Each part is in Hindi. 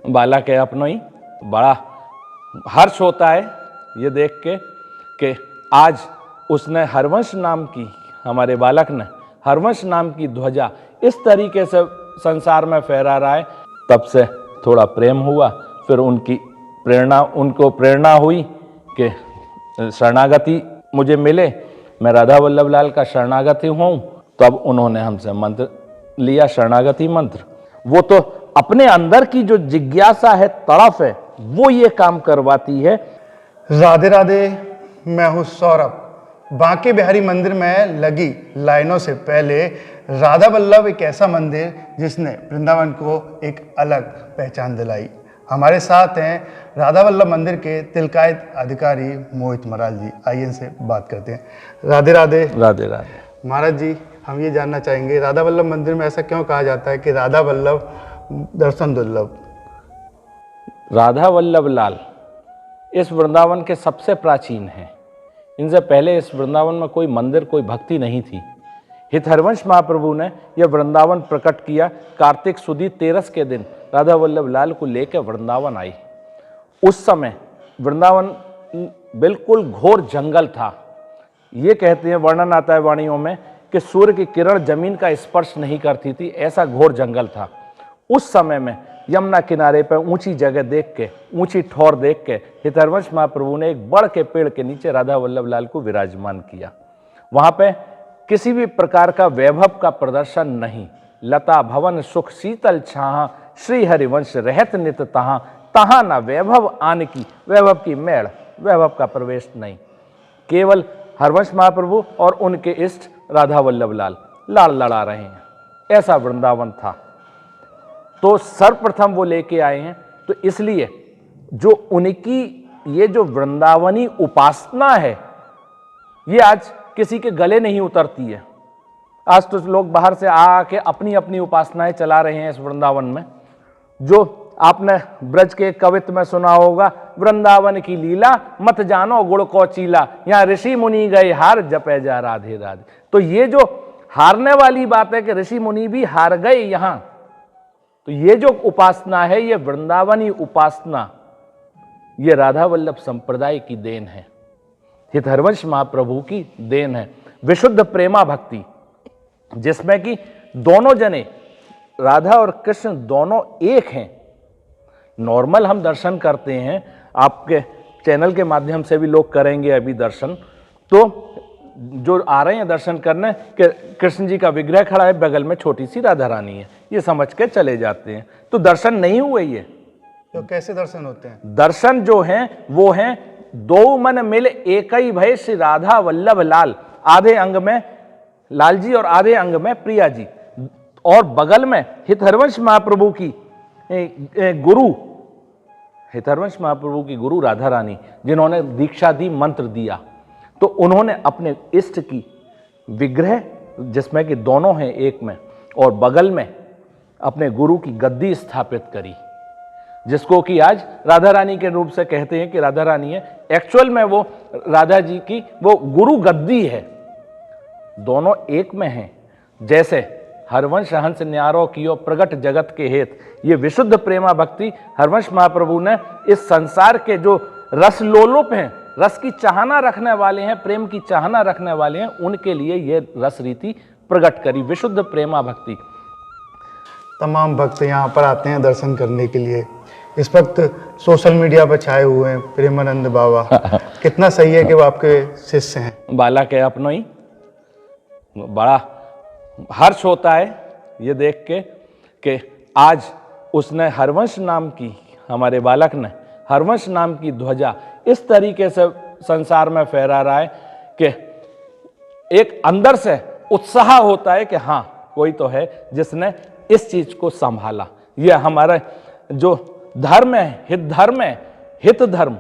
बालक है अपनो ही बड़ा हर्ष होता है ये देख के कि आज उसने हरवंश नाम की, हमारे बालक ने हरवंश नाम की ध्वजा इस तरीके से संसार में फहरा रहा है। तब से थोड़ा प्रेम हुआ, फिर उनको प्रेरणा हुई कि शरणागति मुझे मिले, मैं राधा वल्लभ लाल का शरणागति हूँ। तब उन्होंने हमसे मंत्र लिया, शरणागति मंत्र। वो तो अपने अंदर की जो जिज्ञासा है, तड़फ है, वो ये काम करवाती है। राधे राधे, मैं हूँ सौरभ। बांके बिहारी मंदिर में लगी लाइनों से पहले राधा वल्लभ एक ऐसा मंदिर जिसने वृंदावन को एक अलग पहचान दिलाई। हमारे साथ हैं राधा वल्लभ मंदिर के तिलकायत अधिकारी मोहित मराल जी। आइए इनसे बात करते हैं। राधे राधे। राधे राधे। महाराज जी, हम ये जानना चाहेंगे राधा वल्लभ मंदिर में ऐसा क्यों कहा जाता है कि राधा वल्लभ दर्शन दुर्लभ? राधा वल्लभ लाल इस वृंदावन के सबसे प्राचीन हैं। इनसे पहले इस वृंदावन में कोई मंदिर, कोई भक्ति नहीं थी। हितहरवंश महाप्रभु ने यह वृंदावन प्रकट किया। कार्तिक सुदी 13 के दिन राधा वल्लभ लाल को लेकर वृंदावन आई। उस समय वृंदावन बिल्कुल घोर जंगल था। ये कहते हैं, वर्णन आता है वाणियों में कि सूर्य की किरण जमीन का स्पर्श नहीं करती थी, ऐसा घोर जंगल था। उस समय में यमुना किनारे पर ऊंची जगह देख के, ऊंची ठौर देख के हितहरवंश महाप्रभु ने एक बड़ के पेड़ के नीचे राधा वल्लभ लाल को विराजमान किया। वहां पे किसी भी प्रकार का वैभव का प्रदर्शन नहीं। लता भवन सुख शीतल छाह, श्री हरिवंश रहत नित तहाँ, तहाँ न वैभव आन की, वैभव की मेड़, वैभव का प्रवेश नहीं। केवल हरवंश महाप्रभु और उनके इष्ट राधा वल्लभ लाल लाड़ लड़ा रहे हैं, ऐसा वृंदावन था। तो सर्वप्रथम वो लेके आए हैं। तो इसलिए जो उनकी ये जो वृंदावनी उपासना है, ये आज किसी के गले नहीं उतरती है। आज तो लोग बाहर से आके अपनी अपनी उपासनाएं चला रहे हैं इस वृंदावन में। जो आपने ब्रज के कवित्व में सुना होगा, वृंदावन की लीला मत जानो गुड़ को चीला, यहाँ ऋषि मुनि गए हार जपे जा राधे राधे। तो ये जो हारने वाली बात है कि ऋषि मुनि भी हार गए यहाँ, तो ये जो उपासना है, ये वृंदावनी उपासना, ये राधा वल्लभ संप्रदाय की देन है, हितहरवंश महाप्रभु की देन है। विशुद्ध प्रेमा भक्ति, जिसमें कि दोनों जने राधा और कृष्ण दोनों एक हैं। नॉर्मल हम दर्शन करते हैं, आपके चैनल के माध्यम से भी लोग करेंगे अभी दर्शन, तो जो आ रहे हैं दर्शन करने कि कृष्ण जी का विग्रह खड़ा है, बगल में छोटी सी राधा रानी है, ये समझ के चले जाते हैं, तो दर्शन नहीं हुए। ये तो कैसे दर्शन होते हैं? दर्शन जो हैं वो हैं दो मन मिल एक ही भय श्री राधा वल्लभ लाल, आधे अंग में लाल जी और आधे अंग में प्रिया जी, और बगल में हितहरवंश महाप्रभु की गुरु, हितहरवंश महाप्रभु की गुरु राधा रानी, जिन्होंने दीक्षा दी, मंत्र दिया। तो उन्होंने अपने इष्ट की विग्रह, जिसमें कि दोनों हैं एक में, और बगल में अपने गुरु की गद्दी स्थापित करी, जिसको कि आज राधा रानी के रूप से कहते हैं कि राधा रानी है। एक्चुअल में वो राधा जी की वो गुरु गद्दी है। दोनों एक में हैं। जैसे हरवंश हंस न्यारो कियो प्रगट जगत के हेत, ये विशुद्ध प्रेमा भक्ति हरवंश महाप्रभु ने इस संसार के जो रसलोलुप हैं, रस की चाहना रखने वाले हैं, प्रेम की चाहना रखने वाले हैं, उनके लिए ये रस रीति प्रकट करी, विशुद्ध प्रेमा भक्ति। तमाम भक्त यहाँ पर आते हैं दर्शन करने के लिए। इस वक्त सोशल मीडिया पर छाए हुए हैं प्रेमानंद बाबा, कितना सही है कि वो आपके शिष्य हैं। बालक है अपनो ही बड़ा हर्ष होता है ये देख के कि आज उसने हरवंश नाम की, हमारे बालक ने हरवंश नाम की ध्वजा इस तरीके से संसार में फहरा रहा है कि एक अंदर से उत्साह होता है कि हाँ, कोई तो है जिसने इस चीज को संभाला। यह हमारा जो धर्म है, हित धर्म,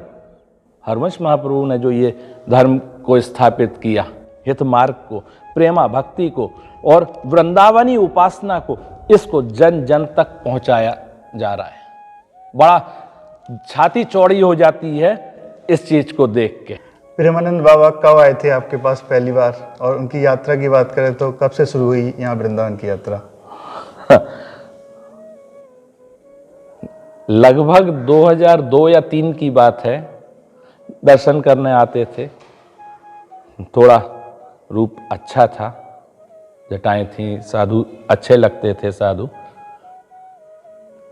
हरवंश महाप्रभु ने जो ये धर्म को स्थापित किया, हित मार्ग को, प्रेमा भक्ति को और वृंदावनी उपासना को, इसको जन जन तक पहुंचाया जा रहा है। बड़ा छाती चौड़ी हो जाती है इस चीज को देख के। प्रेमानंद बाबा कब आए थे आपके पास पहली बार, और उनकी यात्रा की बात करें तो कब से शुरू हुई यहाँ वृंदावन की यात्रा? लगभग 2002 या 3 की बात है, दर्शन करने आते थे। थोड़ा रूप अच्छा था, जटाएं थी, साधु अच्छे लगते थे साधु।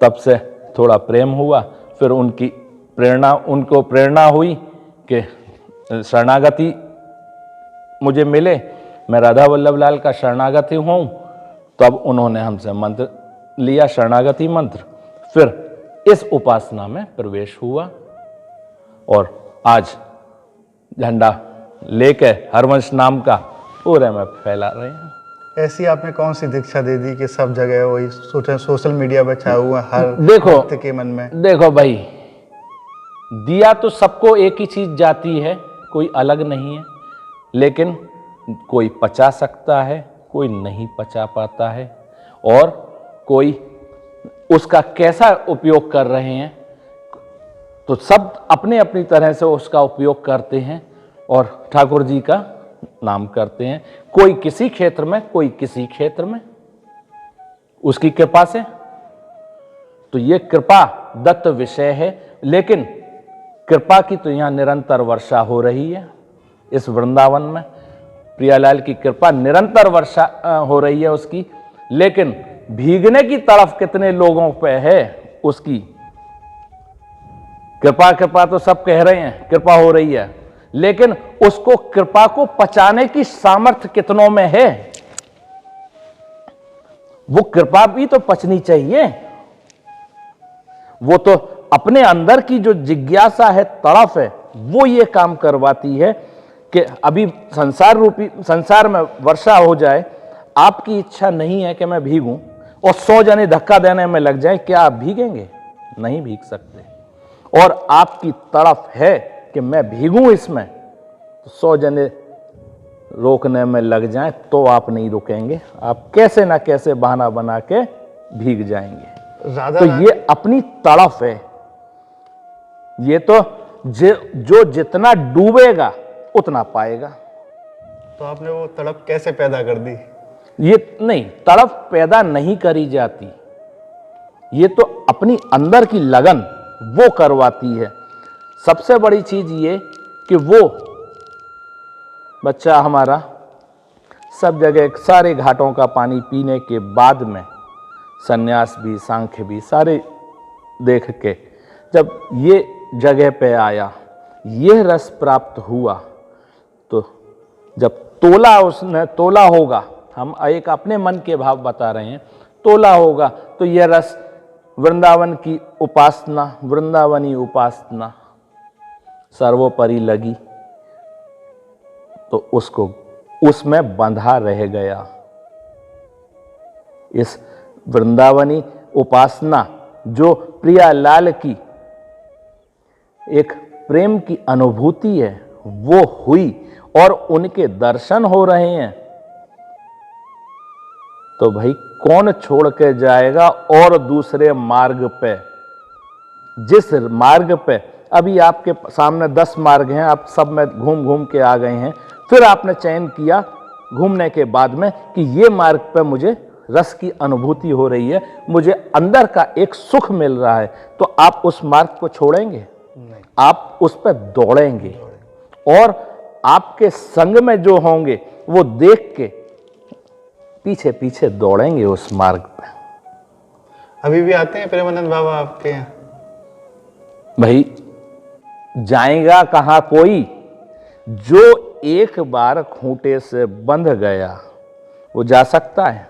तब से थोड़ा प्रेम हुआ, फिर उनको प्रेरणा हुई कि शरणागति मुझे मिले, मैं राधा वल्लभ लाल का शरणागति हूँ। तब उन्होंने हमसे मंत्र लिया, शरणागति मंत्र, फिर इस उपासना में प्रवेश हुआ और आज झंडा लेके हरवंश नाम का पूरे में फैला रहे हैं। ऐसी आपने कौन सी दीक्षा दे दी कि सब जगह वही सोशल मीडिया पे छाया हुआ हर भक्त के मन में? देखो भाई, दिया तो सबको एक ही चीज जाती है, कोई अलग नहीं है, लेकिन कोई पचा सकता है, कोई नहीं पचा पाता है, और कोई उसका कैसा उपयोग कर रहे हैं, तो सब अपने अपनी तरह से उसका उपयोग करते हैं और ठाकुर जी का नाम करते हैं। कोई किसी क्षेत्र में, कोई किसी क्षेत्र में, उसकी कृपा से। तो ये कृपा दत्त विषय है, लेकिन कृपा की तो यहां निरंतर वर्षा हो रही है। इस वृंदावन में प्रियालाल की कृपा निरंतर वर्षा हो रही है उसकी, लेकिन भीगने की तरफ कितने लोगों पे है उसकी कृपा? कृपा तो सब कह रहे हैं, कृपा हो रही है, लेकिन उसको कृपा को पचाने की सामर्थ्य कितनों में है? वो कृपा भी तो पचनी चाहिए। वो तो अपने अंदर की जो जिज्ञासा है, तड़फ है, वो ये काम करवाती है कि अभी संसार में वर्षा हो जाए। आपकी इच्छा नहीं है कि मैं भीगूं और 100 जने धक्का देने में लग जाए, क्या आप भीगेंगे? नहीं भीग सकते। और आपकी तड़फ है कि मैं भीगूं इसमें, तो 100 जने रोकने में लग जाएं तो आप नहीं रुकेंगे, आप कैसे ना कैसे बहाना बना के भीग जाएंगे। तो ये अपनी तड़फ है। ये तो जो जितना डूबेगा उतना पाएगा। तो आपने वो तड़प कैसे पैदा कर दी? ये नहीं, तड़प पैदा नहीं करी जाती, ये तो अपनी अंदर की लगन वो करवाती है। सबसे बड़ी चीज ये कि वो बच्चा हमारा सब जगह सारे घाटों का पानी पीने के बाद में सन्यास भी, सांख्य भी सारे देख के जब ये जगह पे आया, यह रस प्राप्त हुआ, तो जब उसने तोला होगा, हम एक अपने मन के भाव बता रहे हैं, तोला होगा तो यह रस वृंदावन की उपासना, वृंदावनी उपासना सर्वोपरि लगी, तो उसको उसमें बंधा रह गया। इस वृंदावनी उपासना जो प्रियालाल की एक प्रेम की अनुभूति है, वो हुई और उनके दर्शन हो रहे हैं, तो भाई कौन छोड़ के जाएगा और दूसरे मार्ग पे? जिस मार्ग पे अभी आपके सामने 10 मार्ग हैं, आप सब में घूम घूम के आ गए हैं, फिर आपने चयन किया घूमने के बाद में कि ये मार्ग पे मुझे रस की अनुभूति हो रही है, मुझे अंदर का एक सुख मिल रहा है, तो आप उस मार्ग को छोड़ेंगे? नहीं। आप उस पर दौड़ेंगे और आपके संग में जो होंगे वो देख के पीछे पीछे दौड़ेंगे उस मार्ग पे। अभी भी आते हैं प्रेमानंद बाबा आपके यहाँ? भाई जाएगा कहां कोई? जो एक बार खूंटे से बंध गया वो जा सकता है?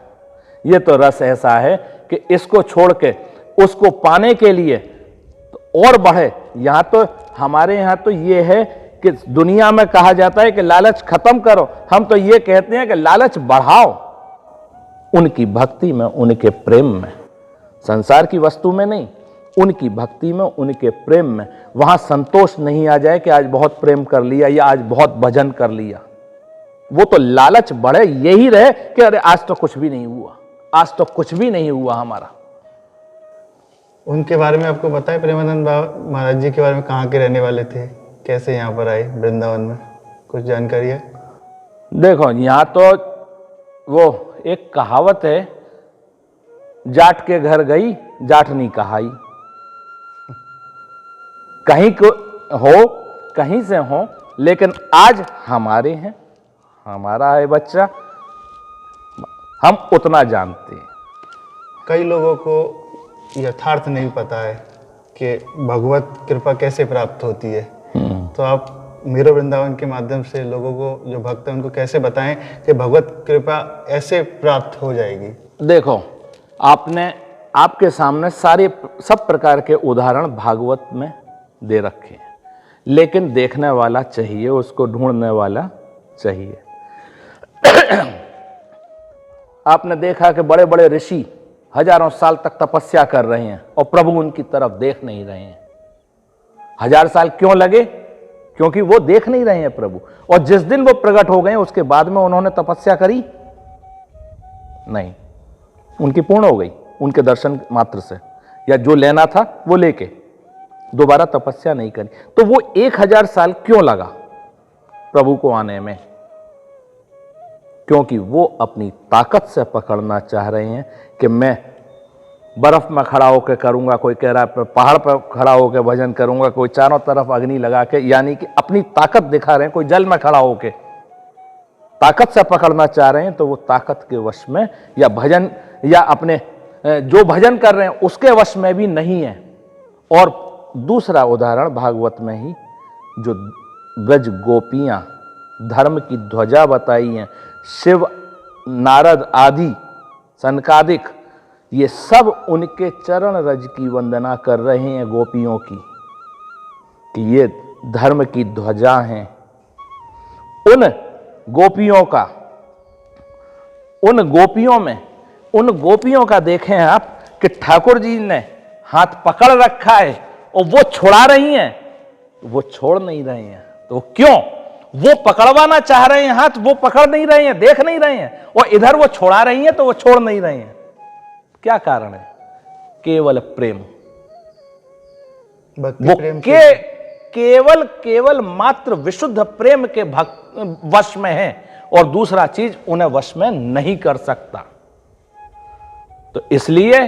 ये तो रस ऐसा है कि इसको छोड़ के उसको पाने के लिए तो और बढ़े। यहां तो हमारे यहां तो ये है कि दुनिया में कहा जाता है कि लालच खत्म करो, हम तो ये कहते हैं कि लालच बढ़ाओ। उनकी भक्ति में, उनके प्रेम में, संसार की वस्तु में नहीं, उनकी भक्ति में, उनके प्रेम में, वहां संतोष नहीं आ जाए कि आज बहुत प्रेम कर लिया या आज बहुत भजन कर लिया। वो तो लालच बढ़े, यही रहे कि अरे आज तो कुछ भी नहीं हुआ, आज तो कुछ भी नहीं हुआ हमारा। उनके बारे में आपको पता है प्रेमानंद बाबा महाराज जी के बारे में? कहाँ के रहने वाले थे, कैसे यहाँ पर आए वृंदावन में, कुछ जानकारी है? देखो यहाँ तो वो एक कहावत है, जाट के घर गई जाटनी कहाई। कहीं को हो, कहीं से हो, लेकिन आज हमारे हैं, हमारा है बच्चा, हम उतना जानते हैं। कई लोगों को यथार्थ नहीं पता है कि भगवत कृपा कैसे प्राप्त होती है। तो आप मेरो वृंदावन के माध्यम से लोगों को, जो भक्त हैं, उनको कैसे बताएं कि भगवत कृपा ऐसे प्राप्त हो जाएगी। देखो, आपने आपके सामने सब प्रकार के उदाहरण भागवत में दे रखे हैं, लेकिन देखने वाला चाहिए, उसको ढूंढने वाला चाहिए। आपने देखा कि बड़े बड़े ऋषि हजारों साल तक तपस्या कर रहे हैं और प्रभु उनकी तरफ देख नहीं रहे हैं। 1000 साल क्यों लगे? क्योंकि वो देख नहीं रहे हैं प्रभु। और जिस दिन वो प्रकट हो गए उसके बाद में उन्होंने तपस्या करी नहीं, उनकी पूर्ण हो गई उनके दर्शन मात्र से, या जो लेना था वो लेके दोबारा तपस्या नहीं करी। तो वो 1000 साल क्यों लगा प्रभु को आने में? क्योंकि वो अपनी ताकत से पकड़ना चाह रहे हैं कि मैं बर्फ में खड़ा होकर करूंगा, कोई कह रहा है पहाड़ पर खड़ा होकर भजन करूंगा, कोई चारों तरफ अग्नि लगा के, यानी कि अपनी ताकत दिखा रहे हैं। कोई जल में खड़ा होकर ताकत से पकड़ना चाह रहे हैं, तो वो ताकत के वश में, या भजन, या अपने जो भजन कर रहे हैं उसके वश में भी नहीं है। और दूसरा उदाहरण भागवत में ही जो ब्रज गोपियां धर्म की ध्वजा बताई हैं, शिव, नारद आदि, सनकादिक, ये सब उनके चरण रज की वंदना कर रहे हैं गोपियों की, कि ये धर्म की ध्वजा हैं। उन गोपियों का देखें आप कि ठाकुर जी ने हाथ पकड़ रखा है और वो छुड़ा रही हैं, वो छोड़ नहीं रहे हैं। तो क्यों? वो पकड़वाना चाह रहे हैं हाथ, वो पकड़ नहीं रहे हैं, देख नहीं रहे हैं, और इधर वो छोड़ा रही हैं तो वो छोड़ नहीं रहे हैं। क्या कारण है? केवल प्रेम। वो केवल मात्र विशुद्ध प्रेम के वश में है, और दूसरा चीज उन्हें वश में नहीं कर सकता। तो इसलिए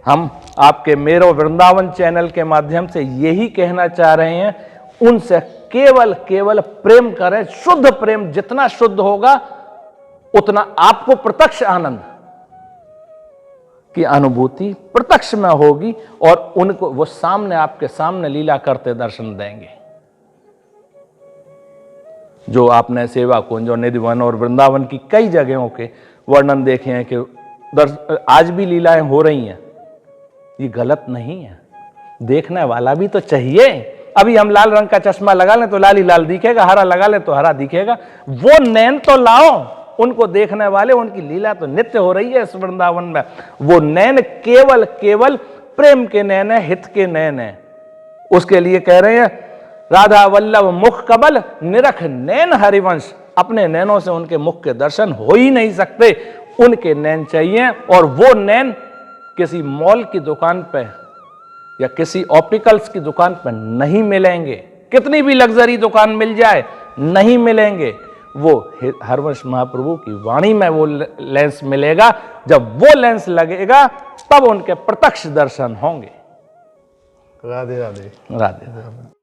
हम आपके मेरो वृंदावन चैनल के माध्यम से यही कहना चाह रहे हैं, उनसे केवल प्रेम करें। शुद्ध प्रेम जितना शुद्ध होगा उतना आपको प्रत्यक्ष आनंद की अनुभूति प्रत्यक्ष में होगी, और उनको वो सामने, आपके सामने लीला करते दर्शन देंगे। जो आपने सेवा कुंज और निधिवन और वृंदावन की कई जगहों के वर्णन देखे हैं कि आज भी लीलाएं हो रही हैं, ये गलत नहीं है। देखने वाला भी तो चाहिए। अभी हम लाल रंग का चश्मा लगा लें तो लाल ही लाल दिखेगा, हरा लगा लें तो हरा दिखेगा। वो नैन तो लाओ, उनको देखने वाले, उनकी लीला तो नित्य हो रही है इस वृंदावन में। वो नैन केवल प्रेम के नैन है, हित के नैन है। उसके लिए कह रहे हैं, राधा वल्लभ मुख कबल निरख नैन हरिवंश। अपने नैनों से उनके मुख के दर्शन हो ही नहीं सकते, उनके नैन चाहिए। और वो नैन किसी मॉल की दुकान पे या किसी ऑप्टिकल्स की दुकान पे नहीं मिलेंगे। कितनी भी लग्जरी दुकान मिल जाए, नहीं मिलेंगे। वो हरवंश महाप्रभु की वाणी में वो लेंस मिलेगा। जब वो लेंस लगेगा तब उनके प्रत्यक्ष दर्शन होंगे। राधे राधे। राधे राधे।